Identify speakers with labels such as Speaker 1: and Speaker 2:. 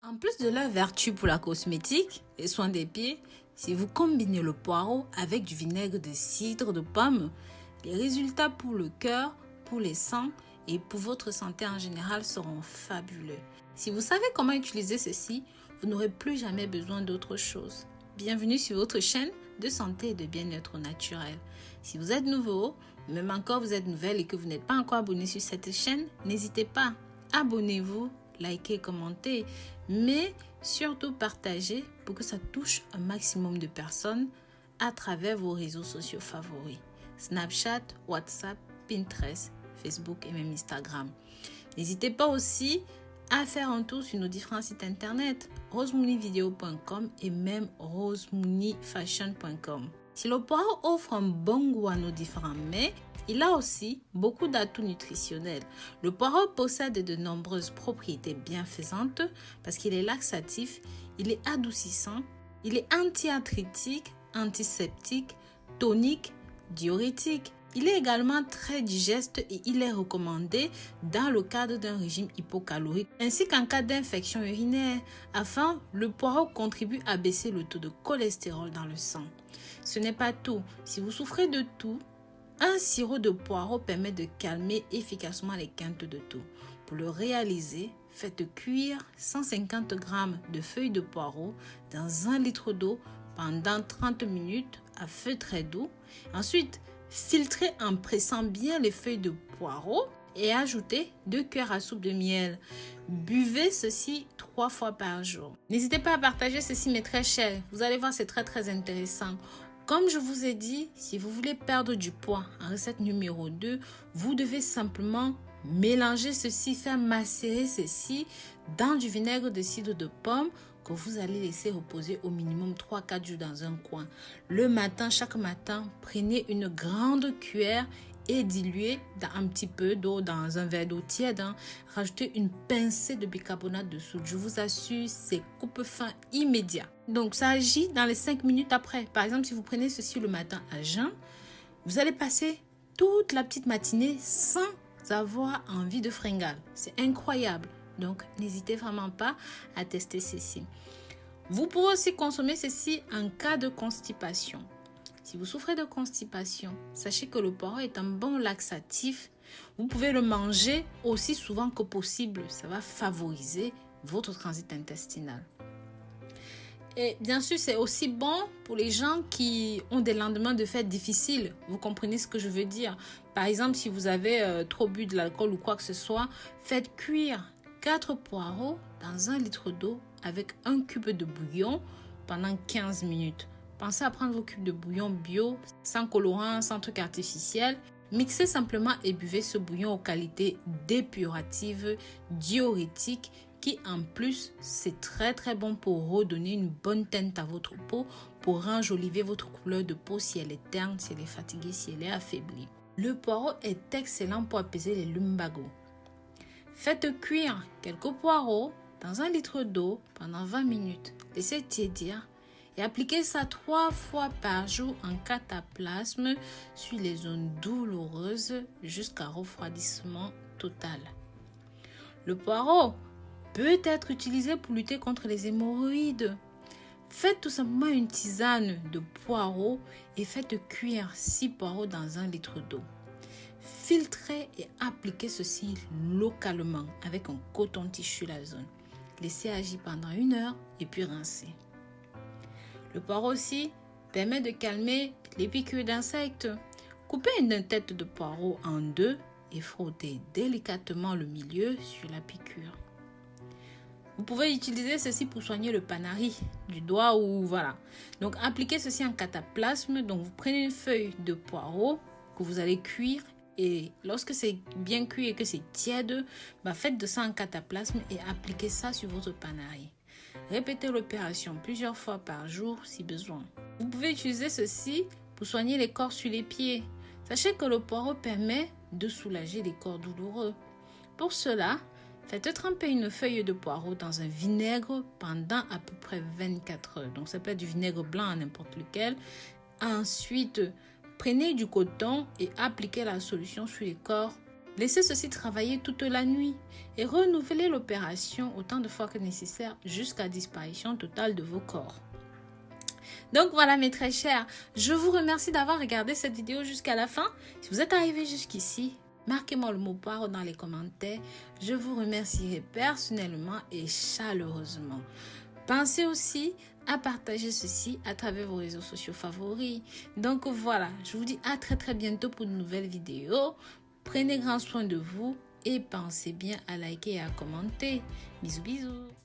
Speaker 1: En plus de leur vertu pour la cosmétique et soins des pieds, si vous combinez le poireau avec du vinaigre de cidre de pomme, les résultats pour le cœur, pour les sangs et pour votre santé en général seront fabuleux. Si vous savez comment utiliser ceci, vous n'aurez plus jamais besoin d'autre chose. Bienvenue sur votre chaîne de santé et de bien-être naturel. Si vous êtes nouveau, ou même encore vous êtes nouvelle et que vous n'êtes pas encore abonné sur cette chaîne, n'hésitez pas, abonnez-vous, likez, commentez, mais surtout partagez pour que ça touche un maximum de personnes à travers vos réseaux sociaux favoris. Snapchat, WhatsApp, Pinterest, Facebook et même Instagram. N'hésitez pas aussi à faire un tour sur nos différents sites internet, rosemooneyvideo.com et même rosemooneyfashion.com. Si le poireau offre un bon goût à nos différents mets, il a aussi beaucoup d'atouts nutritionnels. Le poireau possède de nombreuses propriétés bienfaisantes parce qu'il est laxatif, il est adoucissant, il est anti-arthritique, antiseptique, tonique, diurétique. Il est également très digeste et il est recommandé dans le cadre d'un régime hypocalorique ainsi qu'en cas d'infection urinaire. Enfin, le poireau contribue à baisser le taux de cholestérol dans le sang. Ce n'est pas tout. Si vous souffrez de toux, un sirop de poireau permet de calmer efficacement les quintes de toux. Pour le réaliser, faites cuire 150 g de feuilles de poireau dans 1 litre d'eau pendant 30 minutes à feu très doux. Ensuite, filtrez en pressant bien les feuilles de poireau et ajoutez 2 cuillères à soupe de miel. Buvez ceci 3 fois par jour. N'hésitez pas à partager ceci, mais très cher. Vous allez voir, c'est très intéressant. Comme je vous ai dit, si vous voulez perdre du poids, en recette numéro 2, vous devez simplement mélanger ceci, faire macérer ceci dans du vinaigre de cidre de pomme que vous allez laisser reposer au minimum 3-4 jours dans un coin. Le matin, chaque matin, prenez une grande cuillère et diluez dans un petit peu d'eau dans un verre d'eau tiède. Rajoutez une pincée de bicarbonate de soude. Je vous assure, c'est coupe-faim immédiat. Donc, ça agit dans les 5 minutes après. Par exemple, si vous prenez ceci le matin à jeun, vous allez passer toute la petite matinée sans avoir envie de fringale. C'est incroyable. Donc, n'hésitez vraiment pas à tester ceci. Vous pouvez aussi consommer ceci en cas de constipation. Si vous souffrez de constipation, sachez que le poireau est un bon laxatif. Vous pouvez le manger aussi souvent que possible. Ça va favoriser votre transit intestinal. Et bien sûr, c'est aussi bon pour les gens qui ont des lendemains de fête difficiles. Vous comprenez ce que je veux dire? Par exemple, si vous avez trop bu de l'alcool ou quoi que ce soit, faites cuire 4 poireaux dans 1 litre d'eau avec 1 cube de bouillon pendant 15 minutes. Pensez à prendre vos cubes de bouillon bio, sans colorant, sans truc artificiel. Mixez simplement et buvez ce bouillon aux qualités dépuratives, diurétiques, qui en plus, c'est très bon pour redonner une bonne teinte à votre peau, pour enjoliver votre couleur de peau si elle est terne, si elle est fatiguée, si elle est affaiblie. Le poireau est excellent pour apaiser les lumbagos. Faites cuire quelques poireaux dans 1 litre d'eau pendant 20 minutes. Laissez tiédir. Et appliquez ça 3 fois par jour en cataplasme sur les zones douloureuses jusqu'à refroidissement total. Le poireau peut être utilisé pour lutter contre les hémorroïdes. Faites tout simplement une tisane de poireaux et faites cuire 6 poireaux dans 1 litre d'eau. Filtrez et appliquez ceci localement avec un coton-tige sur la zone. Laissez agir pendant 1 heure et puis rincez. Le poireau aussi permet de calmer les piqûres d'insectes. Coupez une tête de poireau en 2 et frottez délicatement le milieu sur la piqûre. Vous pouvez utiliser ceci pour soigner le panari du doigt ou voilà. Donc appliquez ceci en cataplasme. Donc vous prenez une feuille de poireau que vous allez cuire et lorsque c'est bien cuit et que c'est tiède, faites de ça en cataplasme et appliquez ça sur votre panari. Répétez l'opération plusieurs fois par jour si besoin. Vous pouvez utiliser ceci pour soigner les corps sur les pieds. Sachez que le poireau permet de soulager les corps douloureux. Pour cela, faites tremper une feuille de poireau dans un vinaigre pendant à peu près 24 heures. Donc ça peut être du vinaigre blanc, n'importe lequel. Ensuite, prenez du coton et appliquez la solution sur les corps Laissez ceci travailler toute la nuit et renouvelez l'opération autant de fois que nécessaire jusqu'à disparition totale de vos corps. Donc voilà mes très chers, je vous remercie d'avoir regardé cette vidéo jusqu'à la fin. Si vous êtes arrivé jusqu'ici, marquez-moi le mot paro dans les commentaires. Je vous remercierai personnellement et chaleureusement. Pensez aussi à partager ceci à travers vos réseaux sociaux favoris. Donc voilà, je vous dis à très bientôt pour de nouvelles vidéos. Prenez grand soin de vous et pensez bien à liker et à commenter. Bisous bisous.